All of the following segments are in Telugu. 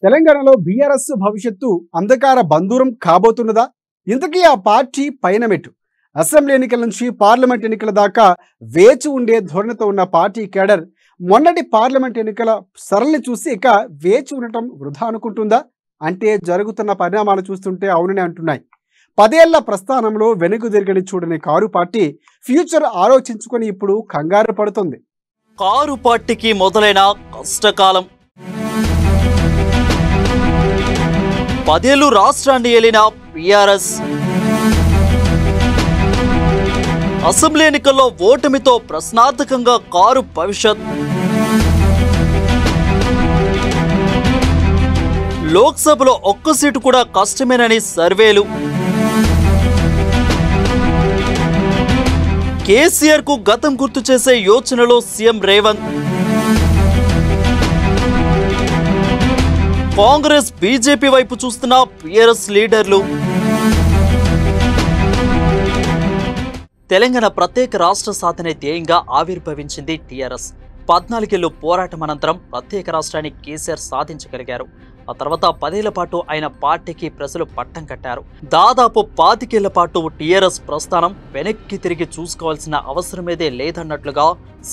తెలంగాణలో బీఆర్ఎస్ భవిష్యత్తు అంధకార బంధూరం కాబోతున్నదా? ఇంతకీ ఆ పార్టీ పైన మెట్టు. అసెంబ్లీ ఎన్నికల నుంచి పార్లమెంట్ ఎన్నికల దాకా వేచి ఉండే ధోరణితో ఉన్న పార్టీ కేడర్ మొన్నటి పార్లమెంట్ ఎన్నికల సరళిని చూసి ఇక వేచి ఉండటం వృధా అనుకుంటుందా? అంటే జరుగుతున్న పరిణామాలు చూస్తుంటే అవుననే అంటున్నాయి. 10 ఏళ్ల ప్రస్థానంలో వెనుక తిరగని చూడని కారు పార్టీ ఫ్యూచర్ ఆలోచించుకొని ఇప్పుడు కంగారు పడుతుంది. కారు పార్టీకి మొదలైన కష్టకాలం. 10 ఏళ్లు రాష్ట్రాన్ని ఏలిన బీఆర్ఎస్ అసెంబ్లీ ఎన్నికల్లో ఓటమితో ప్రశ్నార్థకంగా కారు భవిష్యత్. లోక్సభలో ఒక్క సీటు కూడా కష్టమేనని సర్వేలు. కేసీఆర్ కు గతం గుర్తు చేసే యోచనలో సీఎం రేవంత్. కాంగ్రెస్ బీజేపీ వైపు చూస్తున్న బీఆర్ఎస్ లీడర్లు. తెలంగాణ ప్రత్యేక రాష్ట్ర సాధన ధ్యేయంగా ఆవిర్భవించింది టీఆర్ఎస్. 14 ఏళ్లు పోరాటం అనంతరం ప్రత్యేక రాష్ట్రాన్ని కేసీఆర్ సాధించగలిగారు. ఆ తర్వాత 10 ఏళ్ల పాటు ఆయన పార్టీకి ప్రజలు పట్టం కట్టారు. దాదాపు 25 ఏళ్ల పాటు టీఆర్ఎస్ ప్రస్థానం వెనక్కి తిరిగి చూసుకోవాల్సిన అవసరమేదే లేదన్నట్లుగా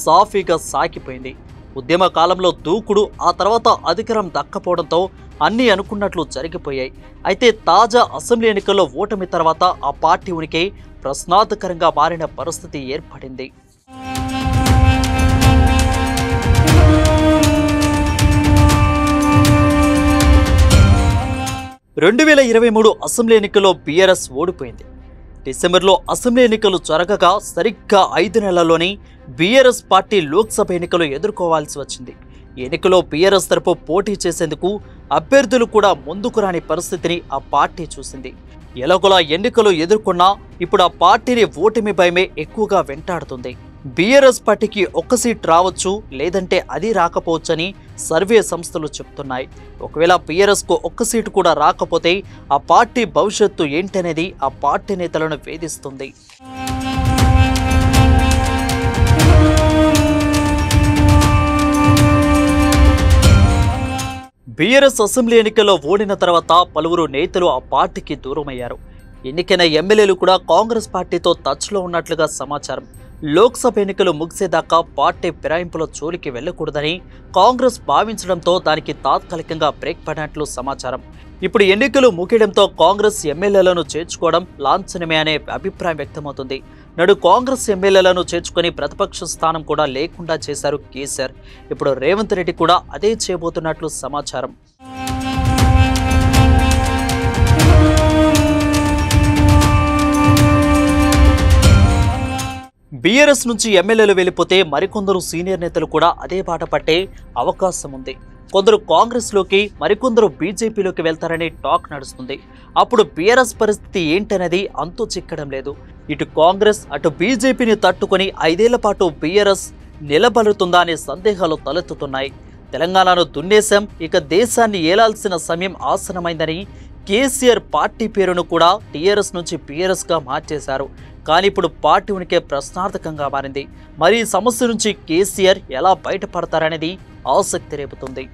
సాఫీగా సాగిపోయింది. ఉద్యమ కాలంలో దూకుడు, ఆ తర్వాత అధికారం దక్కపోవడంతో అన్నీ అనుకున్నట్లు జరిగిపోయాయి. అయితే తాజా అసెంబ్లీ ఎన్నికల్లో ఓటమి తర్వాత ఆ పార్టీ ఉనికి ప్రశ్నార్థకరంగా మారిన పరిస్థితి ఏర్పడింది. రెండు 2023 అసెంబ్లీ ఎన్నికల్లో బీఆర్ఎస్ ఓడిపోయింది. డిసెంబర్లో అసెంబ్లీ ఎన్నికలు జరగగా సరిగ్గా 5 నెలల్లోనే బీఆర్ఎస్ పార్టీ లోక్సభ ఎన్నికలు ఎదుర్కోవాల్సి వచ్చింది. ఈ ఎన్నికలో బీఆర్ఎస్ తరపు పోటీ చేసేందుకు అభ్యర్థులు కూడా ముందుకు రాని పరిస్థితిని ఆ పార్టీ చూసింది. ఎలాగోలా ఎన్నికలు ఎదుర్కొన్నా ఇప్పుడు ఆ పార్టీని ఓటమి భయమే ఎక్కువగా వెంటాడుతుంది. బీఆర్ఎస్ పార్టీకి ఒక్క సీట్ రావచ్చు, లేదంటే అది రాకపోవచ్చని సర్వే సంస్థలు చెప్తున్నాయి. ఒకవేళ బీఆర్ఎస్ కు ఒక్క సీటు కూడా రాకపోతే ఆ పార్టీ భవిష్యత్తు ఏంటనేది ఆ పార్టీ నేతలను వేధిస్తుంది. బీఆర్ఎస్ అసెంబ్లీ ఎన్నికల్లో ఓడిన తర్వాత పలువురు నేతలు ఆ పార్టీకి దూరమయ్యారు. ఎన్నికైన ఎమ్మెల్యేలు కూడా కాంగ్రెస్ పార్టీతో టచ్లో ఉన్నట్లుగా సమాచారం. లోక్సభ ఎన్నికలు ముగిసేదాకా పార్టీ ఫిరాయింపుల జోలికి వెళ్లకూడదని కాంగ్రెస్ భావించడంతో దానికి తాత్కాలికంగా బ్రేక్ పడినట్లు సమాచారం. ఇప్పుడు ఎన్నికలు ముగియడంతో కాంగ్రెస్ ఎమ్మెల్యేలను చేర్చుకోవడం లాంఛనమే అనే అభిప్రాయం వ్యక్తమవుతుంది. నాడు కాంగ్రెస్ ఎమ్మెల్యేలను చేర్చుకుని ప్రతిపక్ష స్థానం కూడా లేకుండా చేశారు కేసీఆర్. ఇప్పుడు రేవంత్ రెడ్డి కూడా అదే చేయబోతున్నట్లు సమాచారం. బీఆర్ఎస్ నుంచి ఎమ్మెల్యేలు వెళ్ళిపోతే మరికొందరు సీనియర్ నేతలు కూడా అదే బాట పట్టే అవకాశం ఉంది. కొందరు కాంగ్రెస్లోకి, మరికొందరు బీజేపీలోకి వెళ్తారని టాక్ నడుస్తుంది. అప్పుడు బీఆర్ఎస్ పరిస్థితి ఏంటనేది అంతు చిక్కడం లేదు. ఇటు కాంగ్రెస్, అటు బీజేపీని తట్టుకొని 5 ఏళ్ల పాటు బీఆర్ఎస్ నిలబడుతుందా అనే సందేహాలు తలెత్తుతున్నాయి. తెలంగాణను దున్నేశాం, ఇక దేశాన్ని ఏలాల్సిన సమయం ఆసనమైందని కేసీఆర్ పార్టీ పేరును కూడా టీఆర్ఎస్ నుంచి బీఆర్ఎస్గా మార్చేశారు. కానీ ఇప్పుడు పార్టీ ఉనికే ప్రశ్నార్థకంగా మారింది. మరి ఈ సమస్య నుంచి కేసీఆర్ ఎలా బయటపడతారనేది ఆసక్తి రేపుతుంది.